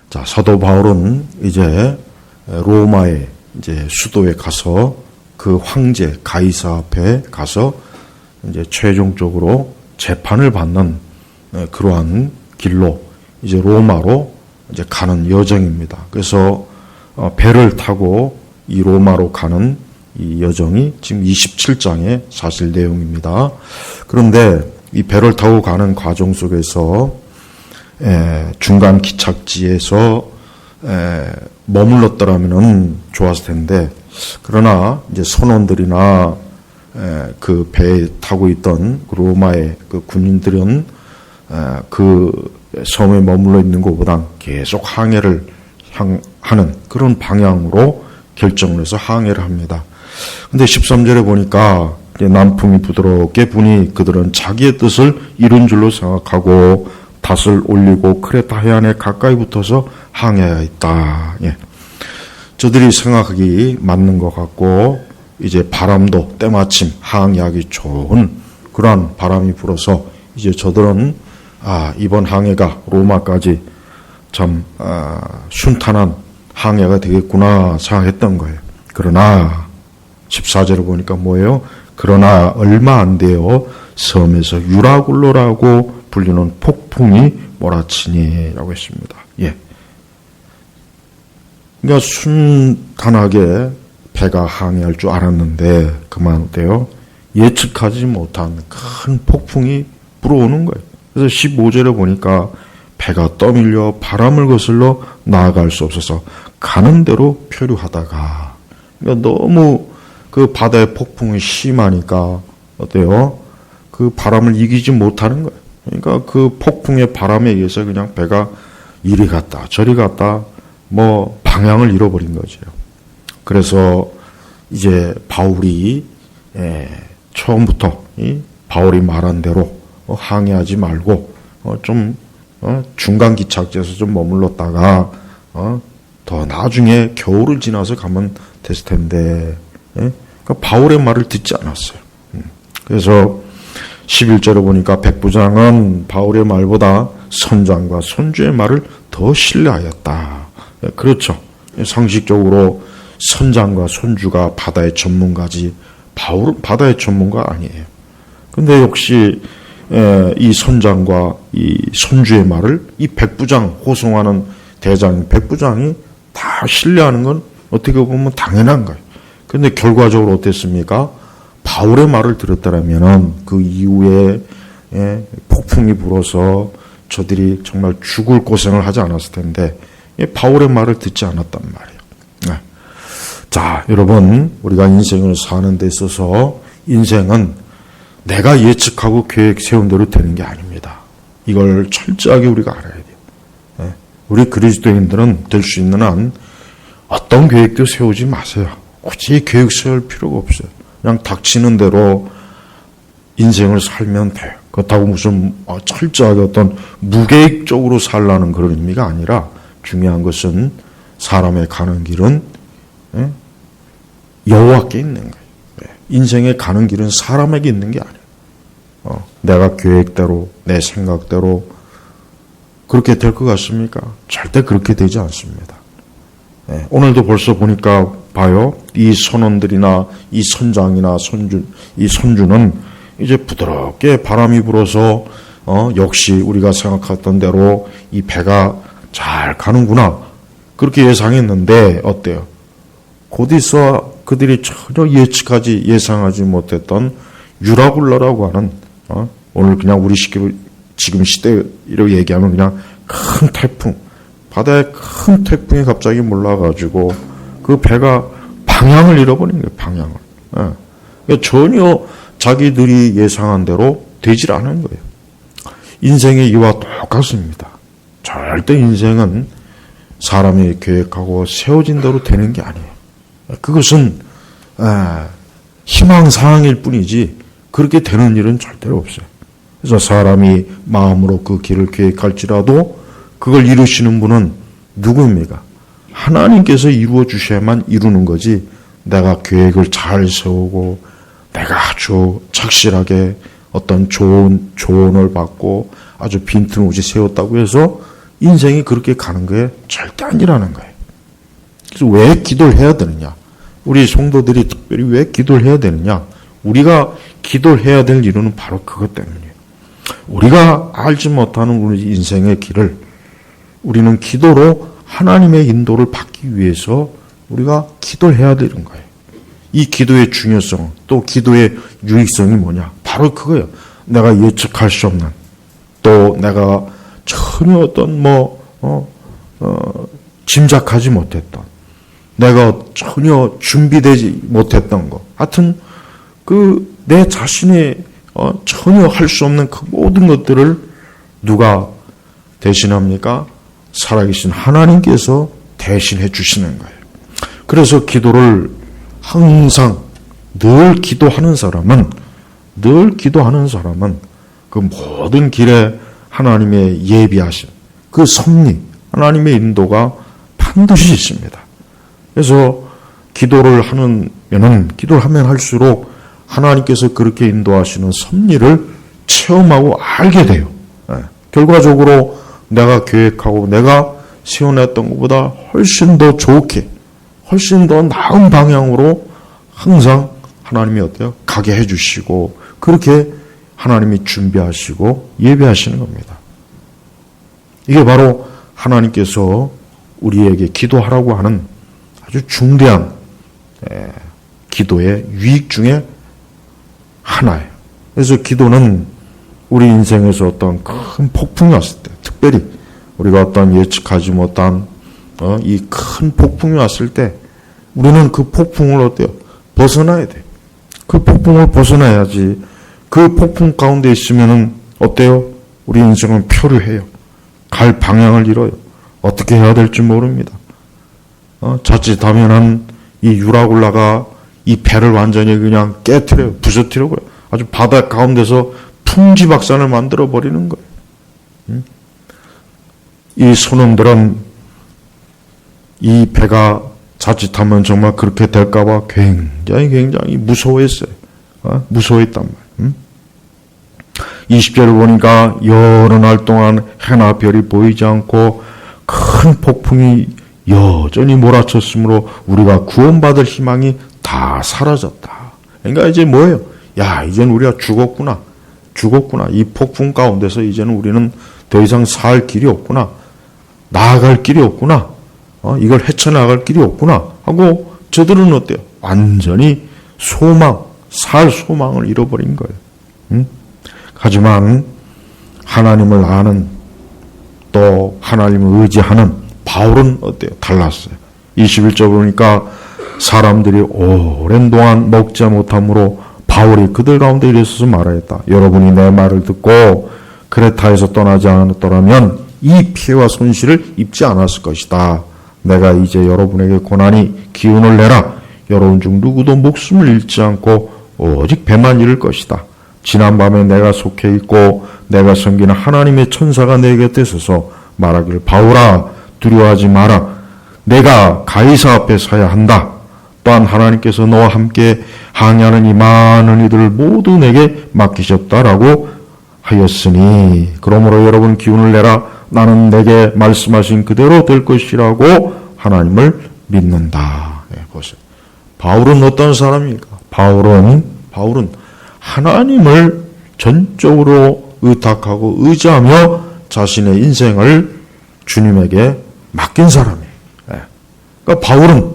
자, 사도 바울은 이제 로마의 이제 수도에 가서 그 황제 가이사 앞에 가서 이제 최종적으로 재판을 받는 그러한 길로 이제 로마로 이제 가는 여정입니다. 그래서 배를 타고 이 로마로 가는 이 여정이 지금 27장의 사실 내용입니다. 그런데 이 배를 타고 가는 과정 속에서 중간 기착지에서 머물렀더라면은 좋았을 텐데, 그러나 이제 선원들이나 그 배에 타고 있던 그 로마의 그 군인들은 그 섬에 머물러 있는 것보다 계속 항해를 하는 그런 방향으로 결정을 해서 항해를 합니다. 근데 13절에 보니까 남풍이 부드럽게 부니 그들은 자기의 뜻을 이룬 줄로 생각하고 닷을 올리고 크레타 해안에 가까이 붙어서 항해하였다. 예. 저들이 생각하기 맞는 것 같고, 이제 바람도 때마침 항해하기 좋은 그러한 바람이 불어서 이제 저들은 이번 항해가 로마까지 참 순탄한 항해가 되겠구나 생각했던 거예요. 그러나 14절을 보니까 뭐예요? 그러나 얼마 안 돼요. 섬에서 유라굴로라고 불리는 폭풍이 몰아치니라고 했습니다. 예. 그러니까 순탄하게 배가 항해할 줄 알았는데 그만돼요. 예측하지 못한 큰 폭풍이 불어오는 거예요. 그래서 15절에 보니까 배가 떠밀려 바람을 거슬러 나아갈 수 없어서 가는 대로 표류하다가, 그러니까 너무 그 바다의 폭풍이 심하니까 어때요? 그 바람을 이기지 못하는 거예요. 그러니까 그 폭풍의 바람에 의해서 그냥 배가 이리 갔다 저리 갔다 뭐 방향을 잃어버린 거죠. 그래서 이제 바울이 처음부터 바울이 말한 대로 항해하지 말고 좀 중간 기착지에서 좀 머물렀다가 더 나중에 겨울을 지나서 가면 됐을 텐데, 그러니까 바울의 말을 듣지 않았어요. 그래서 11절에 보니까 백부장은 바울의 말보다 선장과 선주의 말을 더 신뢰하였다. 그렇죠. 상식적으로 선장과 선주가 바다의 전문가지 바울은 바다의 전문가 아니에요. 근데 역시 이 선장과 이 선주의 말을 이 백부장, 호송하는 대장 백부장이 다 신뢰하는 건 어떻게 보면 당연한 거예요. 근데 결과적으로 어땠습니까? 바울의 말을 들었더라면 그 이후에 폭풍이 불어서 저들이 정말 죽을 고생을 하지 않았을 텐데 바울의 말을 듣지 않았단 말이에요. 네. 자, 여러분, 우리가 인생을 사는 데 있어서 인생은 내가 예측하고 계획 세운 대로 되는 게 아닙니다. 이걸 철저하게 우리가 알아야 돼요. 네. 우리 그리스도인들은 될 수 있는 한 어떤 계획도 세우지 마세요. 굳이 계획 세울 필요가 없어요. 그냥 닥치는 대로 인생을 살면 돼요. 그렇다고 무슨 철저하게 어떤 무계획적으로 살라는 그런 의미가 아니라, 중요한 것은 사람의 가는 길은 여호와께 있는 거예요. 인생의 가는 길은 사람에게 있는 게 아니에요. 내가 계획대로 내 생각대로 그렇게 될 것 같습니까? 절대 그렇게 되지 않습니다. 오늘도 벌써 보니까 봐요. 이 선원들이나 이 선장이나 이 선주는 이제 부드럽게 바람이 불어서 역시 우리가 생각했던 대로 이 배가 잘 가는구나 그렇게 예상했는데 어때요? 곧있어 그들이 전혀 예상하지 못했던 유라굴라라고 하는 오늘 그냥 우리 지금 시대로 얘기하면 그냥 큰 태풍, 바다에 큰 태풍이 갑자기 몰라가지고 그 배가 방향을 잃어버린 거예요. 방향을. 그러니까 전혀 자기들이 예상한 대로 되질 않은 거예요. 인생이 이와 똑같습니다. 절대 인생은 사람이 계획하고 세워진 대로 되는 게 아니에요. 그것은 희망사항일 뿐이지 그렇게 되는 일은 절대로 없어요. 그래서 사람이 마음으로 그 길을 계획할지라도 그걸 이루시는 분은 누구입니까? 하나님께서 이루어 주셔야만 이루는 거지, 내가 계획을 잘 세우고 내가 아주 착실하게 어떤 좋은 조언을 받고 아주 빈틈없이 세웠다고 해서 인생이 그렇게 가는 게 절대 아니라는 거예요. 그래서 왜 기도를 해야 되느냐? 우리 성도들이 특별히 왜 기도를 해야 되느냐? 우리가 기도를 해야 될 이유는 바로 그것 때문이에요. 우리가 알지 못하는 우리 인생의 길을 우리는 기도로 하나님의 인도를 받기 위해서 우리가 기도를 해야 되는 거예요. 이 기도의 중요성, 또 기도의 유익성이 뭐냐? 바로 그거예요. 내가 예측할 수 없는, 또 내가 전혀 어떤 짐작하지 못했던, 내가 전혀 준비되지 못했던 것. 하여튼 내 자신이 전혀 할 수 없는 그 모든 것들을 누가 대신합니까? 살아계신 하나님께서 대신해 주시는 거예요. 그래서 기도를 항상 늘 기도하는 사람은 그 모든 길에 하나님의 예비하심, 그 섭리, 하나님의 인도가 반드시 있습니다. 그래서 기도를 하면 할수록 하나님께서 그렇게 인도하시는 섭리를 체험하고 알게 돼요. 결과적으로 내가 계획하고 내가 세워냈던 것보다 훨씬 더 좋게, 훨씬 더 나은 방향으로 항상 하나님이 어때요? 가게 해주시고, 그렇게 하나님이 준비하시고 예배하시는 겁니다. 이게 바로 하나님께서 우리에게 기도하라고 하는 아주 중대한 기도의 유익 중에 하나예요. 그래서 기도는 우리 인생에서 어떤 큰 폭풍이 왔을 때, 특별히 우리가 어떤 예측하지 못한 이 큰 폭풍이 왔을 때 우리는 그 폭풍을 어때요? 벗어나야 돼요. 그 폭풍을 벗어나야지. 그 폭풍 가운데 있으면은 어때요? 우리 인생은 표류해요. 갈 방향을 잃어요. 어떻게 해야 될지 모릅니다. 자칫하면은 이 유라굴라가 이 배를 완전히 그냥 깨트려요. 부서뜨려요. 아주 바다 가운데서 풍지박산을 만들어 버리는 거예요. 이 손님들은 이 배가 자칫하면 정말 그렇게 될까봐 굉장히 무서워했어요. 무서워했단 말이에요. 20절을 보니까 여러 날 동안 해나 별이 보이지 않고 큰 폭풍이 여전히 몰아쳤으므로 우리가 구원받을 희망이 다 사라졌다. 그러니까 이제 뭐예요? 이제는 우리가 죽었구나. 이 폭풍 가운데서 이제는 우리는 더 이상 살 길이 없구나. 나아갈 길이 없구나. 이걸 헤쳐나갈 길이 없구나. 하고 저들은 어때요? 완전히 살 소망을 잃어버린 거예요. 하지만 하나님을 아는, 또 하나님을 의지하는 바울은 어때요? 달랐어요. 21절 보니까 사람들이 오랜 동안 먹지 못함으로 바울이 그들 가운데 일어서서 말하였다. 여러분이 내 말을 듣고 크레타에서 떠나지 않았더라면 이 피해와 손실을 입지 않았을 것이다. 내가 이제 여러분에게 고난이 기운을 내라. 여러분 중 누구도 목숨을 잃지 않고 오직 배만 잃을 것이다. 지난밤에 내가 속해 있고 내가 섬기는 하나님의 천사가 내 곁에 서서 말하기를 바울아 두려워하지 마라. 내가 가이사 앞에 서야 한다. 또한 하나님께서 너와 함께 항해하는 이 많은 이들을 모두 내게 맡기셨다라고 하였으니 그러므로 여러분 기운을 내라. 나는 내게 말씀하신 그대로 될 것이라고 하나님을 믿는다. 보세요. 바울은 어떤 사람입니까? 바울은 하나님을 전적으로 의탁하고 의지하며 자신의 인생을 주님에게 맡긴 사람이에요. 그러니까 바울은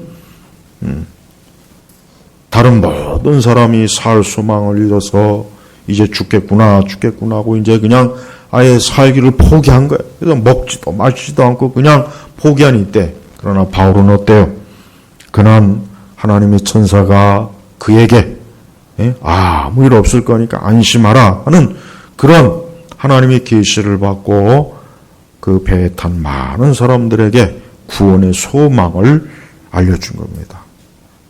다른 모든 사람이 살 소망을 잃어서 이제 죽겠구나 하고 이제 그냥 아예 살기를 포기한 거예요. 그래서 먹지도 마시지도 않고 그냥 포기한 이때. 그러나 바울은 어때요? 그는 하나님의 천사가 그에게 아무 일 없을 거니까 안심하라 하는 그런 하나님의 계시를 받고 그 배에 탄 많은 사람들에게 구원의 소망을 알려준 겁니다.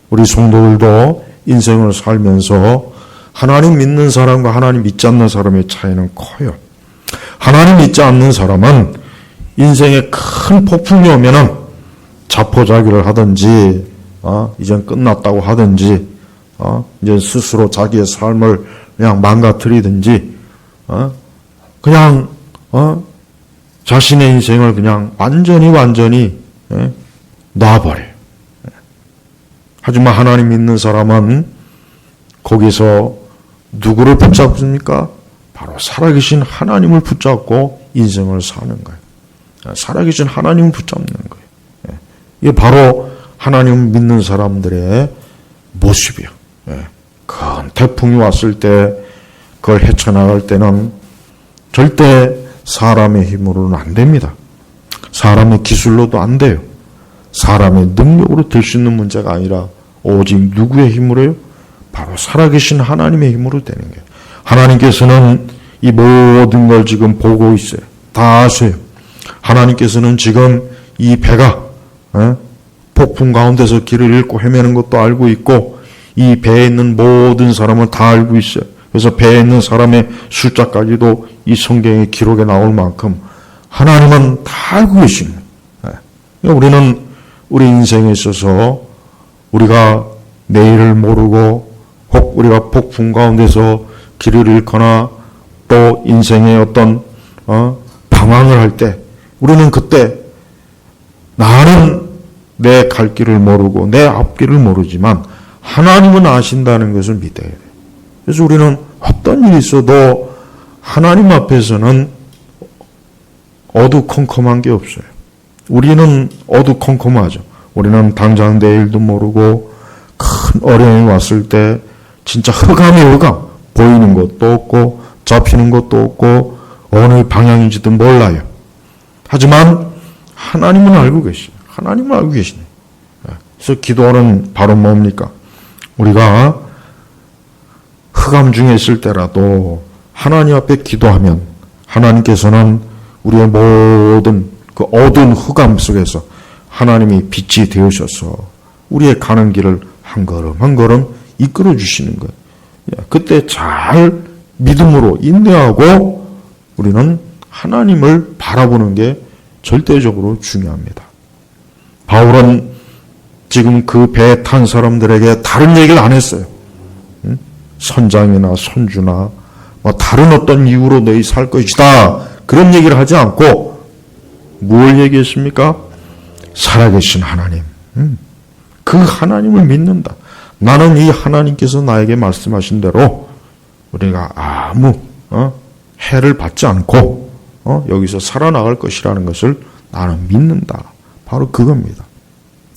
우리 성도들도 인생을 살면서 하나님 믿는 사람과 하나님 믿지 않는 사람의 차이는 커요. 하나님 믿지 않는 사람은 인생에 큰 폭풍이 오면은 자포자기를 하든지, 이젠 끝났다고 하든지, 이제 스스로 자기의 삶을 그냥 망가뜨리든지, 그냥, 자신의 인생을 그냥 완전히 놔버려요. 하지만 하나님 믿는 사람은 거기서 누구를 붙잡습니까? 바로 살아계신 하나님을 붙잡고 인생을 사는 거예요. 살아계신 하나님을 붙잡는 거예요. 이게 바로 하나님 믿는 사람들의 모습이에요. 큰 태풍이 왔을 때 그걸 헤쳐나갈 때는 절대 사람의 힘으로는 안 됩니다. 사람의 기술로도 안 돼요. 사람의 능력으로 될 수 있는 문제가 아니라 오직 누구의 힘으로요? 바로 살아계신 하나님의 힘으로 되는 거예요. 하나님께서는 이 모든 걸 지금 보고 있어요. 다 아세요. 하나님께서는 지금 이 배가 폭풍 가운데서 길을 잃고 헤매는 것도 알고 있고 이 배에 있는 모든 사람은 다 알고 있어요. 그래서 배에 있는 사람의 숫자까지도 이 성경의 기록에 나올 만큼 하나님은 다 알고 계십니다. 우리는 우리 인생에 있어서 우리가 내일을 모르고 혹 우리가 폭풍 가운데서 길을 잃거나 또 인생의 어떤 방황을 할 때 우리는 그때 나는 내 갈 길을 모르고 내 앞길을 모르지만 하나님은 아신다는 것을 믿어야 돼요. 그래서 우리는 어떤 일이 있어도 하나님 앞에서는 어두컴컴한 게 없어요. 우리는 어두컴컴하죠. 우리는 당장 내일도 모르고 큰 어려움이 왔을 때 진짜 흑암이 흑암. 보이는 것도 없고 잡히는 것도 없고 어느 방향인지도 몰라요. 하지만 하나님은 알고 계시죠. 하나님은 알고 계시네. 그래서 기도는 바로 뭡니까? 우리가 흑암 중에 있을 때라도 하나님 앞에 기도하면 하나님께서는 우리의 모든 그 어두운 흑암 속에서 하나님이 빛이 되으셔서 우리의 가는 길을 한 걸음 한 걸음 이끌어 주시는 거예요. 그때 잘 믿음으로 인내하고 우리는 하나님을 바라보는 게 절대적으로 중요합니다. 바울은 지금 그 배에 탄 사람들에게 다른 얘기를 안 했어요. 선장이나 선주나 뭐 다른 어떤 이유로 너희 살 것이다. 그런 얘기를 하지 않고 뭘 얘기했습니까? 살아계신 하나님. 그 하나님을 믿는다. 나는 이 하나님께서 나에게 말씀하신 대로 우리가 아무 해를 받지 않고 여기서 살아나갈 것이라는 것을 나는 믿는다. 바로 그겁니다.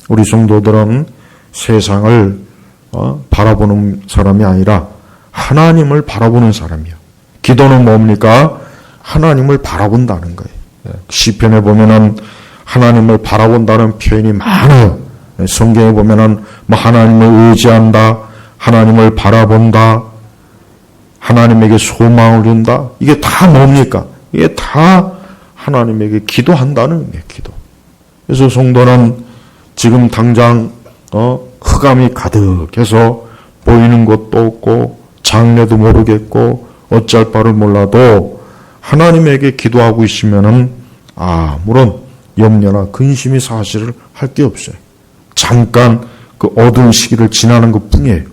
우리 성도들은 세상을 바라보는 사람이 아니라 하나님을 바라보는 사람이요. 기도는 뭡니까? 하나님을 바라본다는 거예요. 시편에 보면은 하나님을 바라본다는 표현이 많아요. 성경에 보면은 뭐 하나님을 의지한다, 하나님을 바라본다, 하나님에게 소망을 준다. 이게 다 뭡니까? 이게 다 하나님에게 기도한다는 거예요. 기도. 그래서 성도는 지금 당장 흑암이 가득해서 보이는 것도 없고 장래도 모르겠고 어찌할 바를 몰라도 하나님에게 기도하고 있으면은 아무런 염려나 근심이 사실을 할 게 없어요. 잠깐 그 어두운 시기를 지나는 것 뿐이에요.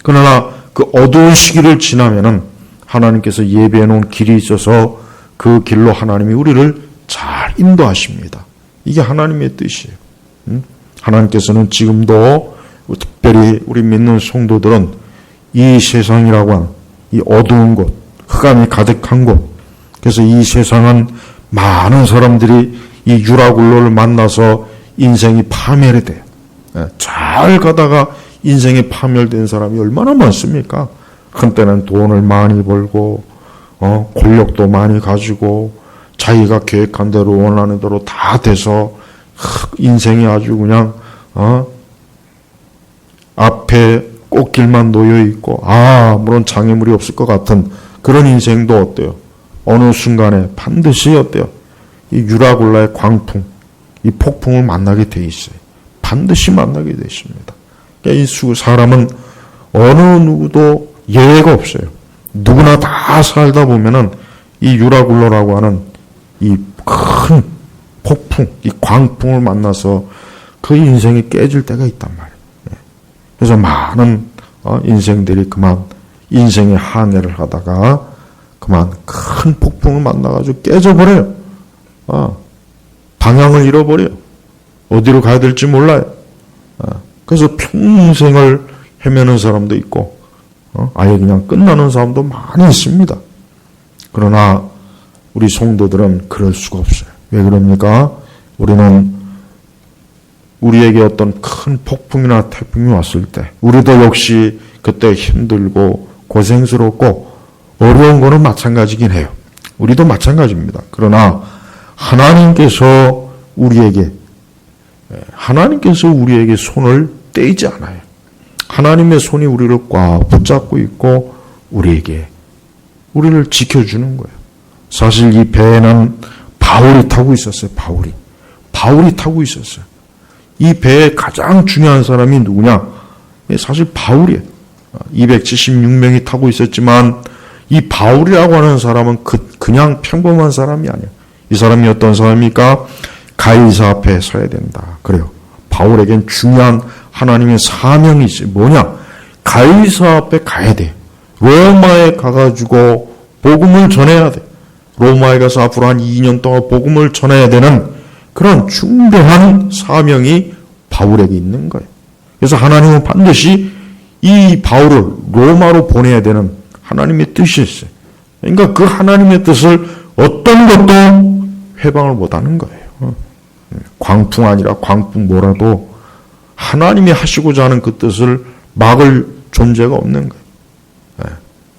그러나 그 어두운 시기를 지나면은 하나님께서 예비해 놓은 길이 있어서 그 길로 하나님이 우리를 잘 인도하십니다. 이게 하나님의 뜻이에요. 하나님께서는 지금도 특별히 우리 믿는 성도들은 이 세상이라고 하는 이 어두운 곳, 흑암이 가득한 곳, 그래서 이 세상은 많은 사람들이 이 유라굴로를 만나서 인생이 파멸이 돼요. 잘 가다가 인생이 파멸된 사람이 얼마나 많습니까? 한때는 돈을 많이 벌고 권력도 많이 가지고 자기가 계획한 대로 원하는 대로 다 돼서 인생이 아주 그냥 앞에 꽃길만 놓여 있고 아무런 장애물이 없을 것 같은 그런 인생도 어때요? 어느 순간에 반드시 어때요? 이 유라굴라의 광풍, 이 폭풍을 만나게 돼 있어요. 반드시 만나게 돼 있습니다. 그러니까 이 사람은 어느 누구도 예외가 없어요. 누구나 다 살다 보면은 이 유라굴로라고 하는 이 큰 폭풍, 이 광풍을 만나서 그 인생이 깨질 때가 있단 말이에요. 그래서 많은 인생들이 그만 인생의 항해를 하다가 그만 큰 폭풍을 만나가지고 깨져버려요. 방향을 잃어버려요. 어디로 가야 될지 몰라요. 그래서 평생을 헤매는 사람도 있고, 아예 그냥 끝나는 사람도 많이 있습니다. 그러나 우리 성도들은 그럴 수가 없어요. 왜 그럽니까? 우리는 우리에게 어떤 큰 폭풍이나 태풍이 왔을 때 우리도 역시 그때 힘들고 고생스럽고 어려운 거는 마찬가지긴 해요. 우리도 마찬가지입니다. 그러나 하나님께서 우리에게 손을 떼지 않아요. 하나님의 손이 우리를 꽉 붙잡고 있고 우리를 지켜주는 거예요. 사실 이 배에는 바울이 타고 있었어요. 바울이 타고 있었어요. 이 배의 가장 중요한 사람이 누구냐? 사실 바울이에요. 276명이 타고 있었지만 이 바울이라고 하는 사람은 그냥 평범한 사람이 아니에요. 이 사람이 어떤 사람입니까? 가이사 앞에 서야 된다. 그래요. 바울에겐 중요한 하나님의 사명이 있어요. 뭐냐? 가이사 앞에 가야 돼. 로마에 가가지고 복음을 전해야 돼. 로마에 가서 앞으로 한 2년 동안 복음을 전해야 되는 그런 중대한 사명이 바울에게 있는 거예요. 그래서 하나님은 반드시 이 바울을 로마로 보내야 되는 하나님의 뜻이 있어요. 그러니까 그 하나님의 뜻을 어떤 것도 회방을 못하는 거예요. 광풍 아니라 광풍 뭐라도 하나님이 하시고자 하는 그 뜻을 막을 존재가 없는 거예요.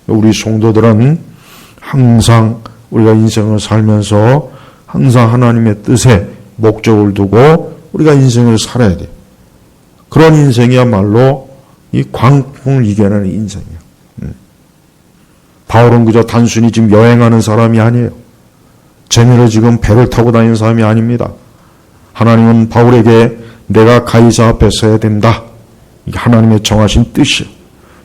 우리 성도들은 항상 우리가 인생을 살면서 항상 하나님의 뜻에 목적을 두고 우리가 인생을 살아야 돼요. 그런 인생이야말로 이 광풍을 이겨내는 인생이에요. 바울은 그저 단순히 지금 여행하는 사람이 아니에요. 재미로 지금 배를 타고 다니는 사람이 아닙니다. 하나님은 바울에게 내가 가이사 앞에 서야 된다. 이게 하나님의 정하신 뜻이에요.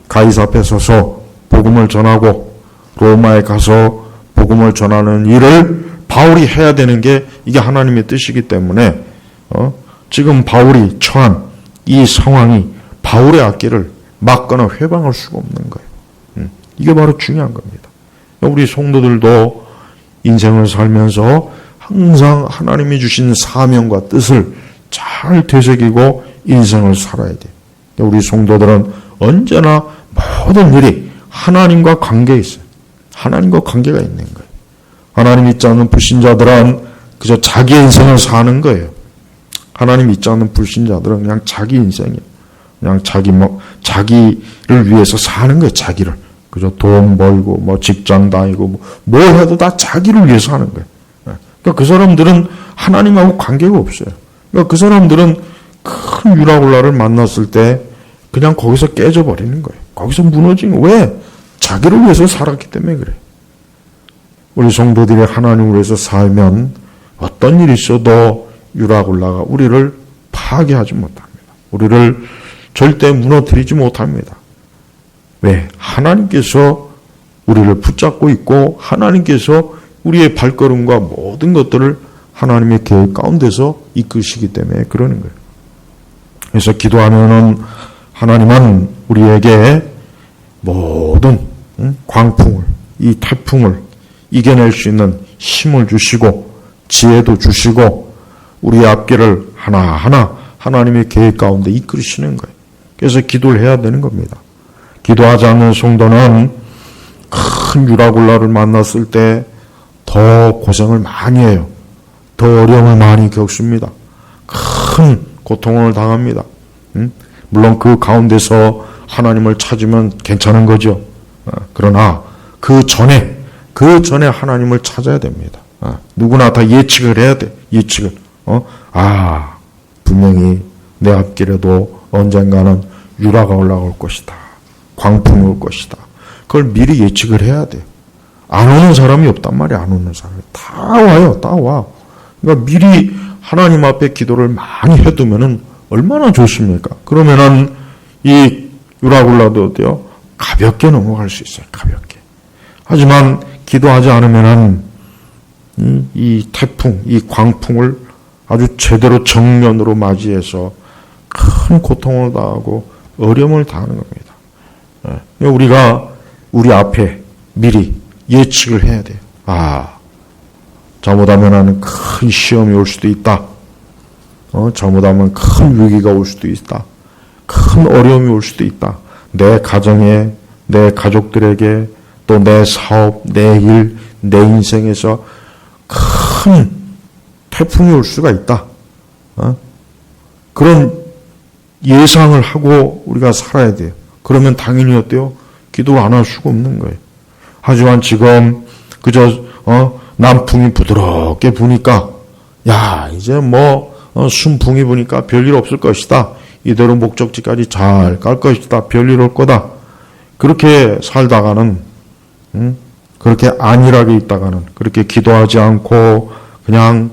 가이사 앞에 서서 복음을 전하고 로마에 가서 복음을 전하는 일을 바울이 해야 되는 게 이게 하나님의 뜻이기 때문에 지금 바울이 처한 이 상황이 바울의 앞길을 막거나 회방할 수가 없는 거예요. 이게 바로 중요한 겁니다. 우리 성도들도 인생을 살면서 항상 하나님이 주신 사명과 뜻을 잘 되새기고 인생을 살아야 돼요. 우리 성도들은 언제나 모든 일이 하나님과 관계에 있어요. 하나님과 관계가 있는 거예요. 하나님 믿지 않는 불신자들은 그저 자기 인생을 사는 거예요. 하나님 믿지 않는 불신자들은 그냥 자기 인생이에요. 그냥 자기를 위해서 사는 거예요. 자기를. 그저 돈 벌고 직장 다니고 뭘 해도 다 자기를 위해서 하는 거예요. 그러니까 그 사람들은 하나님하고 관계가 없어요. 그러니까 그 사람들은 큰 유라굴라를 만났을 때 그냥 거기서 깨져버리는 거예요. 거기서 무너지는 거예요. 왜? 자기를 위해서 살았기 때문에 그래요. 우리 성도들이 하나님을 위해서 살면 어떤 일이 있어도 유라굴라가 우리를 파괴하지 못합니다. 우리를 절대 무너뜨리지 못합니다. 왜? 하나님께서 우리를 붙잡고 있고 하나님께서 우리의 발걸음과 모든 것들을 하나님의 계획 가운데서 이끄시기 때문에 그러는 거예요. 그래서 기도하면은 하나님은 우리에게 모든 광풍을, 이 태풍을 이겨낼 수 있는 힘을 주시고 지혜도 주시고 우리의 앞길을 하나하나 하나님의 계획 가운데 이끌으시는 거예요. 그래서 기도를 해야 되는 겁니다. 기도하지 않는 성도는 큰 유라굴라를 만났을 때 더 고생을 많이 해요. 더 어려움을 많이 겪습니다. 큰 고통을 당합니다. 물론 그 가운데서 하나님을 찾으면 괜찮은 거죠. 그러나 그 전에 하나님을 찾아야 됩니다. 누구나 다 예측을 해야 돼. 예측을. 분명히 내 앞길에도 언젠가는 유라가 올라올 것이다. 광풍이 올 것이다. 그걸 미리 예측을 해야 돼요. 안 오는 사람이 없단 말이야. 안 오는 사람이. 다 와요. 다 와. 그러니까 미리 하나님 앞에 기도를 많이 해두면은 얼마나 좋습니까? 그러면은 이 유라굴라도 어때요? 가볍게 넘어갈 수 있어요. 가볍게. 하지만 기도하지 않으면은 이 태풍, 이 광풍을 아주 제대로 정면으로 맞이해서 큰 고통을 당하고 어려움을 당하는 겁니다. 우리가 우리 앞에 미리 예측을 해야 돼요. 잘못하면 큰 시험이 올 수도 있다. 잘못하면 큰 위기가 올 수도 있다. 큰 어려움이 올 수도 있다. 내 가정에, 내 가족들에게, 또 내 사업, 내 일, 내 인생에서 큰 태풍이 올 수가 있다. 그런 예상을 하고 우리가 살아야 돼요. 그러면 당연히 어때요? 기도를 안 할 수가 없는 거예요. 하지만 지금 그저 남풍이 부드럽게 부니까 야 이제 순풍이 부니까 별일 없을 것이다. 이대로 목적지까지 잘 갈 것이다. 별일 올 거다. 그렇게 살다가는 그렇게 안일하게 있다가는 그렇게 기도하지 않고 그냥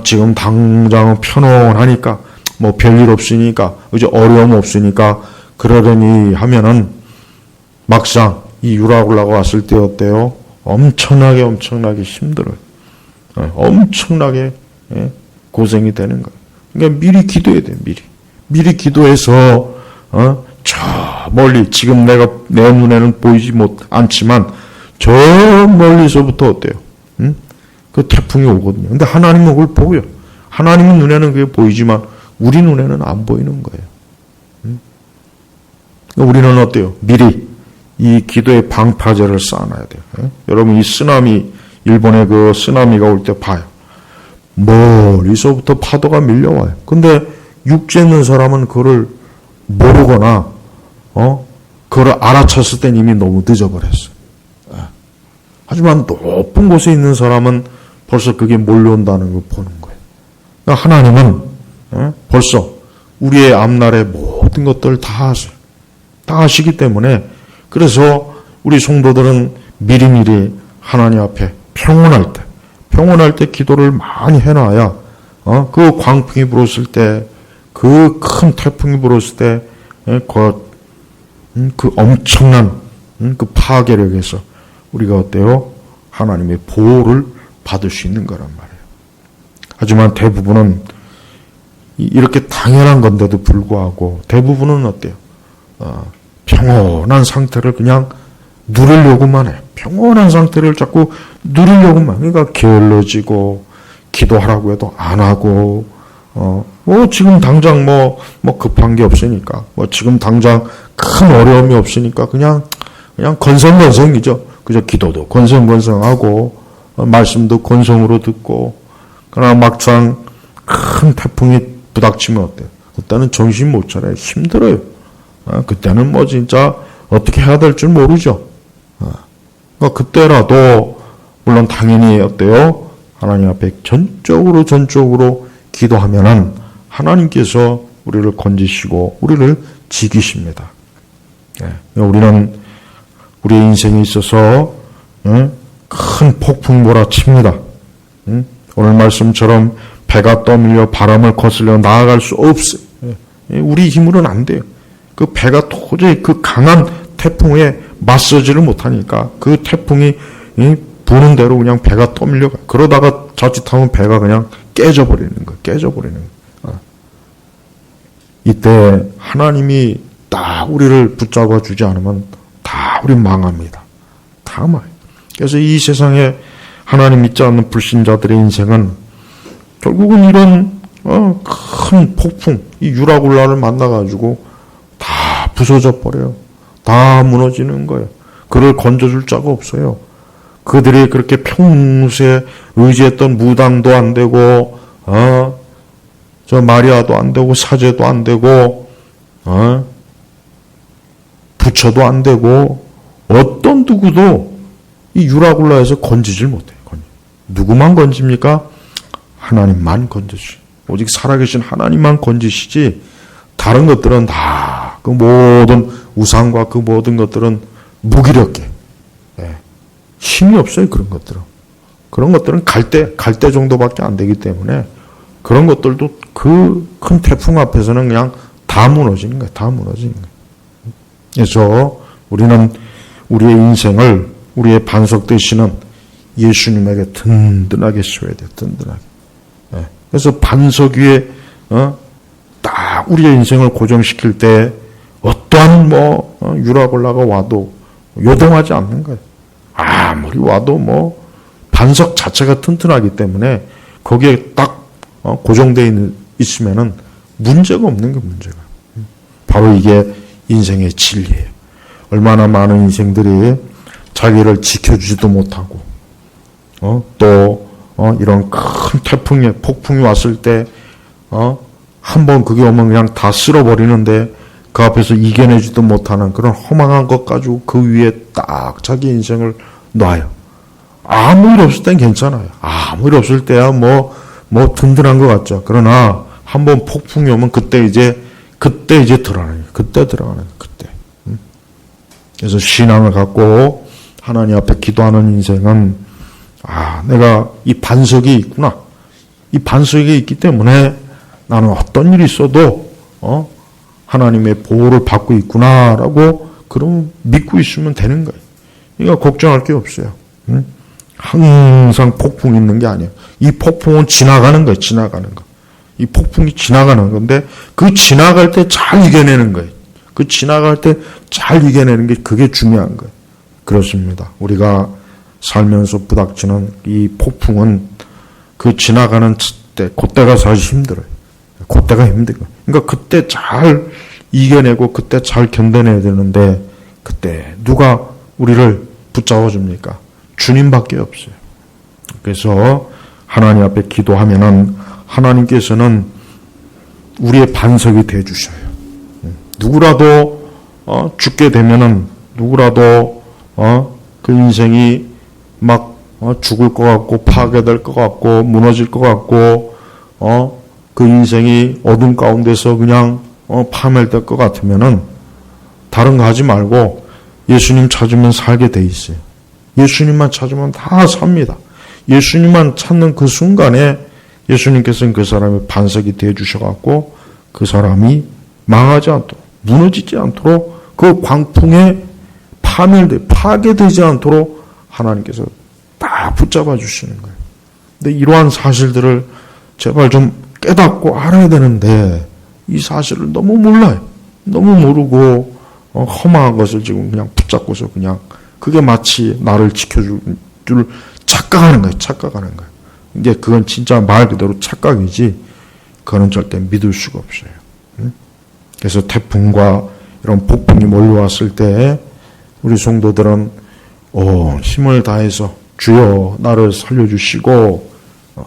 지금 당장 편안하니까 별일 없으니까 이제 어려움 없으니까 그러려니 하면은 막상 이 유라굴라가 왔을 때 어때요? 엄청나게 힘들어요. 엄청나게 고생이 되는 거예요. 그러니까 미리 기도해야 돼요. 미리 기도해서 저 멀리 지금 내 눈에는 보이지 않지만 저 멀리서부터 어때요? 그 태풍이 오거든요. 근데 하나님은 그걸 보여요. 하나님은 눈에는 그게 보이지만 우리 눈에는 안 보이는 거예요. 우리는 어때요? 미리 이 기도의 방파제를 쌓아놔야 돼요. 여러분 이 쓰나미, 일본의 그 쓰나미가 올 때 봐요. 멀리서부터 파도가 밀려와요. 근데 육지에 있는 사람은 그거를 모르거나 그걸 알아챘을 땐 이미 너무 늦어버렸어요. 하지만 높은 곳에 있는 사람은 벌써 그게 몰려온다는 걸 보는 거예요. 그러니까 하나님은 벌써 우리의 앞날의 모든 것들을 다 아세요. 다 아시기 때문에 그래서 우리 성도들은 미리미리 하나님 앞에 평온할 때 기도를 많이 해놔야 그 광풍이 불었을 때 그 큰 태풍이 불었을 때 그 엄청난 그 파괴력에서 우리가 어때요? 하나님의 보호를 받을 수 있는 거란 말이에요. 하지만 대부분은 이렇게 당연한 건데도 불구하고 대부분은 어때요? 평온한 상태를 그냥 누리려고만 해요. 평온한 상태를 자꾸 누리려고만. 그러니까 게을러지고 기도하라고 해도 안 하고 지금 당장 급한 게 없으니까 지금 당장 큰 어려움이 없으니까 그냥 건성건성이죠. 그저 기도도 건성건성하고 말씀도 건성으로 듣고 그러나 막상 큰 태풍이 부닥치면 어때요? 그때는 정신 못 차려요. 힘들어요. 그때는 진짜 어떻게 해야 될 줄 모르죠. 그러니까 그때라도 물론 당연히 어때요? 하나님 앞에 전적으로 기도하면은 하나님께서 우리를 건지시고 우리를 지키십니다. 우리는 우리의 인생에 있어서 큰 폭풍 몰아칩니다. 오늘 말씀처럼 배가 떠밀려 바람을 거슬려 나아갈 수 없어요. 우리 힘으로는 안 돼요. 그 배가 도저히 그 강한 태풍에 맞서지를 못하니까 그 태풍이 부는 대로 그냥 배가 떠밀려가. 그러다가 자칫하면 배가 그냥 깨져버리는 거예요. 이때 하나님이 딱 우리를 붙잡아 주지 않으면 다 우리 망합니다. 다 망해요. 그래서 이 세상에 하나님 믿지 않는 불신자들의 인생은 결국은 이런 큰 폭풍, 이 유라굴라를 만나가지고 다 부서져 버려요. 다 무너지는 거예요. 그를 건져줄 자가 없어요. 그들이 그렇게 평소에 의지했던 무당도 안 되고, 저 마리아도 안 되고, 사제도 안 되고, 부처도 안 되고, 어떤 누구도 이 유라굴라에서 건지질 못해요. 누구만 건집니까? 하나님만 건지시. 오직 살아계신 하나님만 건지시지, 다른 것들은 다 그 모든 우상과 그 모든 것들은 무기력해. 힘이 없어요. 그런 것들은 갈대 정도밖에 안 되기 때문에 그런 것들도 그 큰 태풍 앞에서는 그냥 다 무너지는 거예요. 그래서 우리는 우리의 인생을 우리의 반석 되시는 예수님에게 든든하게 써야 돼요. 든든하게. 그래서 반석 위에 딱 우리의 인생을 고정시킬 때 어떠한 유라굴라가 와도 요동하지 않는 거예요. 아무리 와도 반석 자체가 튼튼하기 때문에 거기에 딱 고정되어 있으면은 문제가 없는 게 문제가. 바로 이게 인생의 진리예요. 얼마나 많은 인생들이 자기를 지켜주지도 못하고, 이런 큰 태풍이, 폭풍이 왔을 때, 한번 그게 오면 그냥 다 쓸어버리는데 그 앞에서 이겨내지도 못하는 그런 허망한 것 가지고 그 위에 딱 자기 인생을 놔요. 아무 일 없을 땐 괜찮아요. 아무 일 없을 때야 뭐 든든한 것 같죠. 그러나 한번 폭풍이 오면 그때 이제 드러나요. 그때 들어가는 그때. 그래서 신앙을 갖고 하나님 앞에 기도하는 인생은 내가 이 반석이 있구나. 이 반석이 있기 때문에 나는 어떤 일이 있어도 하나님의 보호를 받고 있구나라고 그럼 믿고 있으면 되는 거예요. 그러니까 걱정할 게 없어요. 항상 폭풍이 있는 게 아니에요. 이 폭풍은 지나가는 거예요. 지나가는 거. 이 폭풍이 지나가는 건데 그 지나갈 때 잘 이겨내는 거예요. 그 지나갈 때 잘 이겨내는 게 그게 중요한 거예요. 그렇습니다. 우리가 살면서 부닥치는 이 폭풍은 그 지나가는 때, 그때가 사실 힘들어요. 그때가 힘들어요. 그러니까 그때 잘 이겨내고 그때 잘 견뎌내야 되는데 그때 누가 우리를 붙잡아 줍니까? 주님밖에 없어요. 그래서 하나님 앞에 기도하면은 하나님께서는 우리의 반석이 되어 주셔요. 누구라도 죽게 되면은 누구라도 그 인생이 막 죽을 것 같고 파괴될 것 같고 무너질 것 같고 그 인생이 어둠 가운데서 그냥 파멸될 것 같으면은 다른 거 하지 말고 예수님 찾으면 살게 돼 있어요. 예수님만 찾으면 다 삽니다. 예수님만 찾는 그 순간에 예수님께서는 그 사람의 반석이 되어 주셔갖고 그 사람이 망하지 않도록 무너지지 않도록 그 광풍에 파괴되지 않도록 하나님께서 다 붙잡아 주시는 거예요. 근데 이러한 사실들을 제발 좀 깨닫고 알아야 되는데 이 사실을 너무 몰라요. 너무 모르고 험한 것을 지금 그냥 붙잡고서 그냥 그게 마치 나를 지켜줄 줄 착각하는 거예요. 착각하는 거예요. 이제 그건 진짜 말 그대로 착각이지 그거는 절대 믿을 수가 없어요. 그래서 태풍과 이런 폭풍이 몰려왔을 때 우리 성도들은 힘을 다해서 주여 나를 살려주시고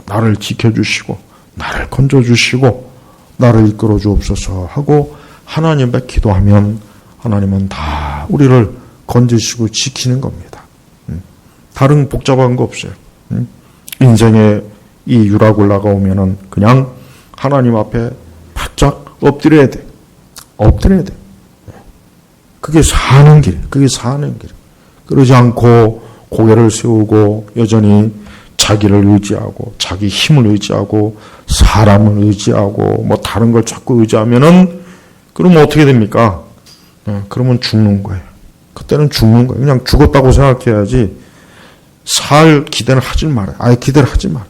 나를 지켜주시고 나를 건져주시고 나를 이끌어 주옵소서 하고 하나님 앞에 기도하면 하나님은 다 우리를 건지시고 지키는 겁니다. 다른 복잡한 거 없어요. 인생에 이 유라굴라가 오면은 그냥 하나님 앞에 바짝 엎드려야 돼. 엎드려야 돼. 그게 사는 길. 그게 사는 길. 그러지 않고 고개를 세우고 여전히 자기를 의지하고 자기 힘을 의지하고 사람을 의지하고 뭐 다른 걸 자꾸 의지하면은 그러면 어떻게 됩니까? 그러면 죽는 거예요. 그때는 죽는 거예요. 그냥 죽었다고 생각해야지 살 기대는 하지 말아요. 아예 기대를 하지 말아요.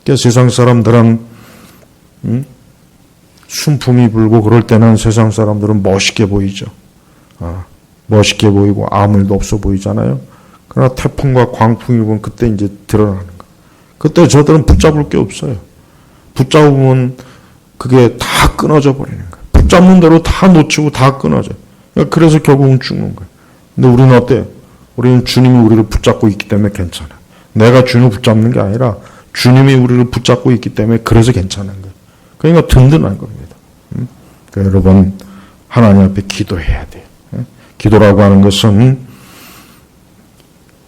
그러니까 세상 사람들은 순풍이 불고 그럴 때는 세상 사람들은 멋있게 보이죠. 멋있게 보이고 아무 일도 없어 보이잖아요. 그러나 태풍과 광풍이 오면 그때 이제 드러나는 거예요. 그때 저들은 붙잡을 게 없어요. 붙잡으면 그게 다 끊어져 버리는 거예요. 붙잡는 대로 다 놓치고 다 끊어져요. 그래서 결국은 죽는 거예요. 근데 우리는 어때요? 우리는 주님이 우리를 붙잡고 있기 때문에 괜찮아요. 내가 주님을 붙잡는 게 아니라 주님이 우리를 붙잡고 있기 때문에 그래서 괜찮은 거예요. 그러니까 든든한 겁니다. 그러니까 여러분 하나님 앞에 기도해야 돼요. 기도라고 하는 것은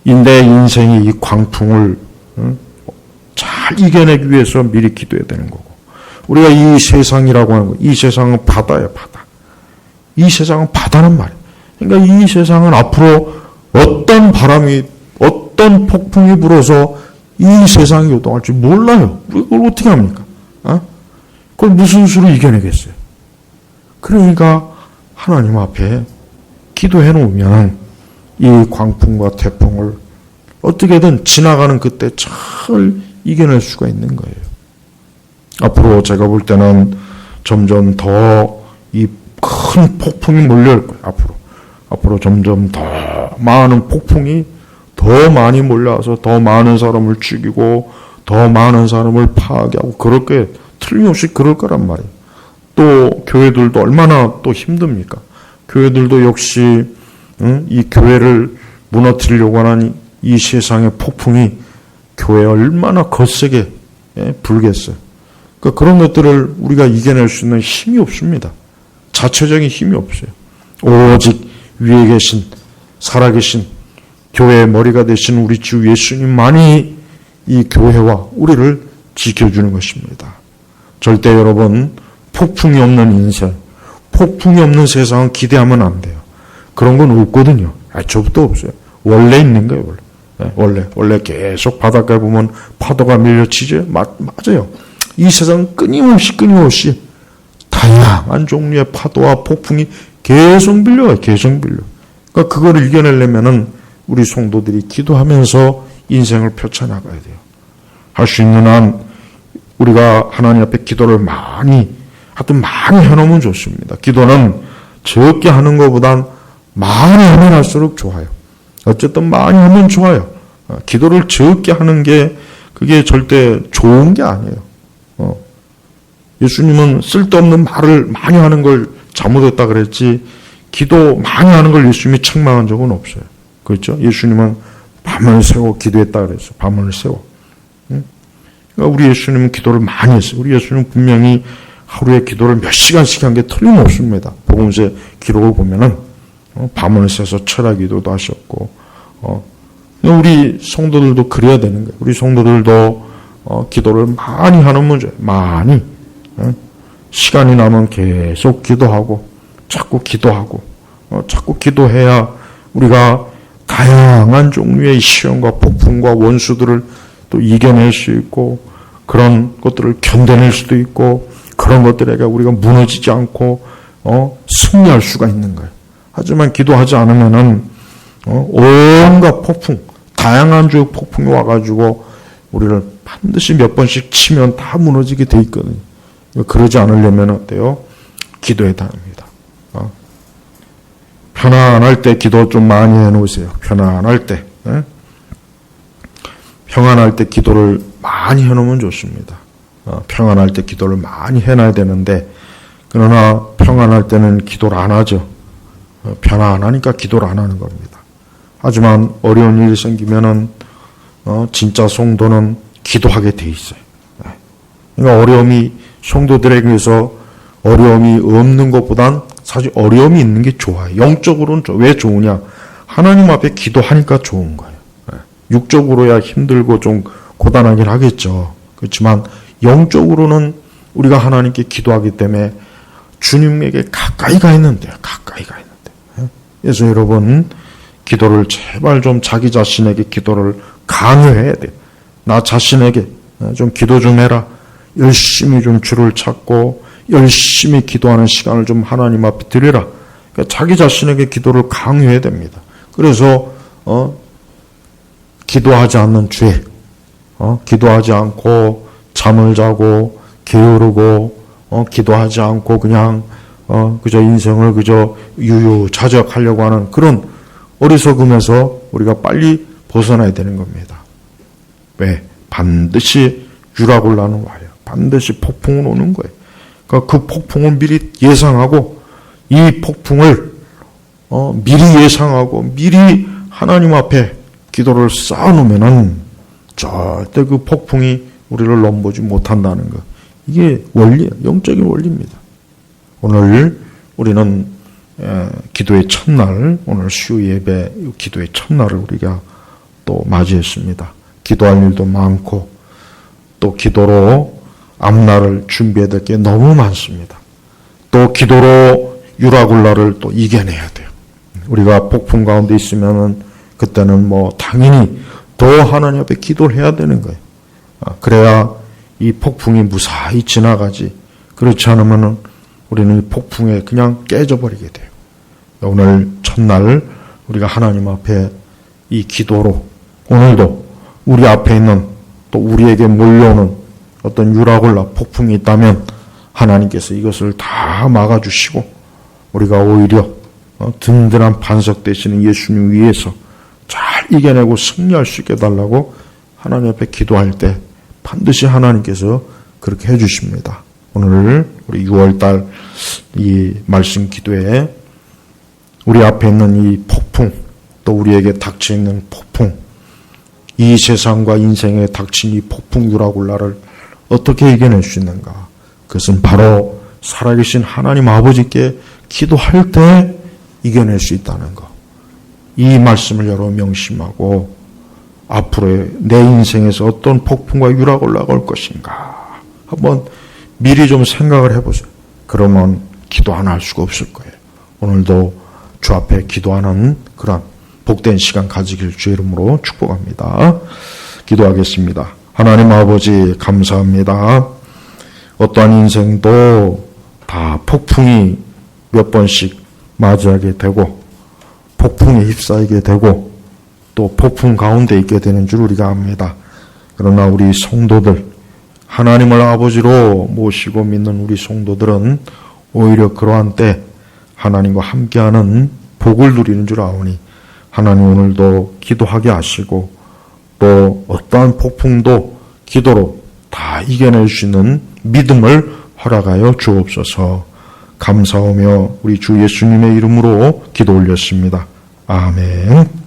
내 인생의 이 광풍을 잘 이겨내기 위해서 미리 기도해야 되는 거고 우리가 이 세상이라고 하는 거, 이 세상은 바다예요, 바다. 이 세상은 바다는 말이에요. 그러니까 이 세상은 앞으로 어떤 바람이, 어떤 폭풍이 불어서 이 세상이 요동할지 몰라요. 그걸 어떻게 합니까? 그걸 무슨 수로 이겨내겠어요? 그러니까 하나님 앞에 기도해 놓으면 이 광풍과 태풍을 어떻게든 지나가는 그때 잘 이겨낼 수가 있는 거예요. 앞으로 제가 볼 때는 점점 더 이 큰 폭풍이 몰려올 거예요. 앞으로 점점 더 많은 폭풍이 더 많이 몰려와서 더 많은 사람을 죽이고 더 많은 사람을 파괴하고 그럴 게 틀림없이 그럴 거란 말이에요. 또 교회들도 얼마나 또 힘듭니까? 교회들도 역시 이 교회를 무너뜨리려고 하는 이 세상의 폭풍이 교회에 얼마나 거세게 불겠어요. 그러니까 그런 것들을 우리가 이겨낼 수 있는 힘이 없습니다. 자체적인 힘이 없어요. 오직 위에 계신 살아계신 교회의 머리가 되신 우리 주 예수님만이 이 교회와 우리를 지켜주는 것입니다. 절대 여러분 폭풍이 없는 인생, 폭풍이 없는 세상은 기대하면 안 돼요. 그런 건 없거든요. 저부터 없어요. 원래 있는 거예요. 원래 계속 바닷가에 보면 파도가 밀려치죠. 맞아요. 이 세상은 끊임없이 다양한 종류의 파도와 폭풍이 계속 밀려요. 계속 밀려. 그러니까 그걸 이겨내려면은 우리 성도들이 기도하면서 인생을 펼쳐나가야 돼요. 할 수 있는 한 우리가 하나님 앞에 기도를 많이 해놓으면 좋습니다. 기도는 적게 하는 것보단 많이 하면 할수록 좋아요. 어쨌든 많이 하면 좋아요. 기도를 적게 하는 게 그게 절대 좋은 게 아니에요. 예수님은 쓸데없는 말을 많이 하는 걸 잘못했다 그랬지 기도 많이 하는 걸 예수님이 책망한 적은 없어요. 그렇죠? 예수님은 밤을 새워 기도했다 그랬어요. 밤을 새워. 그러니까 우리 예수님은 기도를 많이 했어요. 우리 예수님은 분명히 하루에 기도를 몇 시간씩 한 게 틀림없습니다. 복음서 기록을 보면은 밤을 새서 철야 기도도 하셨고 우리 성도들도 그래야 되는 거예요. 우리 성도들도 기도를 많이 하는 문제예요. 많이. 시간이 나면 계속 기도하고 자꾸 기도해야 우리가 다양한 종류의 시험과 폭풍과 원수들을 또 이겨낼 수 있고 그런 것들을 견뎌낼 수도 있고 그런 것들에게 우리가 무너지지 않고 승리할 수가 있는 거예요. 하지만 기도하지 않으면은 온갖 폭풍, 다양한 주의 폭풍이 와가지고 우리를 반드시 몇 번씩 치면 다 무너지게 돼 있거든요. 그러지 않으려면 어때요? 기도해야 합니다. 편안할 때 기도 좀 많이 해놓으세요. 편안할 때. 평안할 때 기도를 많이 해놓으면 좋습니다. 평안할 때 기도를 많이 해놔야 되는데 그러나 평안할 때는 기도를 안 하죠. 편안하니까 기도를 안 하는 겁니다. 하지만 어려운 일이 생기면은 진짜 성도는 기도하게 돼 있어요. 그러니까 어려움이 성도들에게서 어려움이 없는 것보단 사실 어려움이 있는 게 좋아요. 영적으로는 왜 좋으냐? 하나님 앞에 기도하니까 좋은 거예요. 육적으로야 힘들고 좀 고단하긴 하겠죠. 그렇지만 영적으로는 우리가 하나님께 기도하기 때문에 주님에게 가까이 가 있는데요. 그래서 여러분 기도를 제발 좀 자기 자신에게 기도를 강요해야 돼요. 나 자신에게 좀 기도 좀 해라. 열심히 좀 주를 찾고 열심히 기도하는 시간을 좀 하나님 앞에 드리라. 그러니까 자기 자신에게 기도를 강요해야 됩니다. 그래서 기도하지 않는 죄, 기도하지 않고 잠을 자고 게으르고 기도하지 않고 그냥 그저 인생을 그저 유유자적하려고 하는 그런 어리석음에서 우리가 빨리 벗어나야 되는 겁니다. 왜? 반드시 유라굴라는 와요. 반드시 폭풍은 오는 거예요. 그러니까 그 폭풍을 미리 예상하고 이 폭풍을 미리 예상하고 미리 하나님 앞에 기도를 쌓아놓으면은 절대 그 폭풍이 우리를 넘보지 못한다는 것. 이게 원리예요. 영적인 원리입니다. 오늘 우리는 기도의 첫날, 오늘 수요 예배 기도의 첫날을 우리가 또 맞이했습니다. 기도할 일도 많고 또 기도로 앞날을 준비해야 될 게 너무 많습니다. 또 기도로 유라굴라를 또 이겨내야 돼요. 우리가 폭풍 가운데 있으면은 그때는 뭐 당연히 더 하나님 앞에 기도를 해야 되는 거예요. 그래야 이 폭풍이 무사히 지나가지. 그렇지 않으면은 우리는 이 폭풍에 그냥 깨져버리게 돼요. 오늘 첫날 우리가 하나님 앞에 이 기도로 오늘도 우리 앞에 있는 또 우리에게 몰려오는 어떤 유라굴라 폭풍이 있다면 하나님께서 이것을 다 막아주시고 우리가 오히려 든든한 반석 되시는 예수님 위에서 잘 이겨내고 승리할 수 있게 해달라고 하나님 앞에 기도할 때 반드시 하나님께서 그렇게 해주십니다. 오늘 우리 6월달 이 말씀 기도에 우리 앞에 있는 이 폭풍, 또 우리에게 닥쳐 있는 폭풍, 이 세상과 인생에 닥친 이 폭풍 유라굴라를 어떻게 이겨낼 수 있는가? 그것은 바로 살아계신 하나님 아버지께 기도할 때 이겨낼 수 있다는 것. 이 말씀을 여러 명심하고 앞으로의 내 인생에서 어떤 폭풍과 유라굴라가 올 것인가 한번 미리 좀 생각을 해보세요. 그러면 기도 안 할 수가 없을 거예요. 오늘도 주 앞에 기도하는 그런 복된 시간 가지길 주의 이름으로 축복합니다. 기도하겠습니다. 하나님 아버지 감사합니다. 어떠한 인생도 다 폭풍이 몇 번씩 맞이하게 되고 폭풍에 휩싸이게 되고 또 폭풍 가운데 있게 되는 줄 우리가 압니다. 그러나 우리 성도들, 하나님을 아버지로 모시고 믿는 우리 성도들은 오히려 그러한 때 하나님과 함께하는 복을 누리는 줄 아오니 하나님 오늘도 기도하게 하시고 또 어떠한 폭풍도 기도로 다 이겨낼 수 있는 믿음을 허락하여 주옵소서. 감사하며 우리 주 예수님의 이름으로 기도 올렸습니다. 아멘.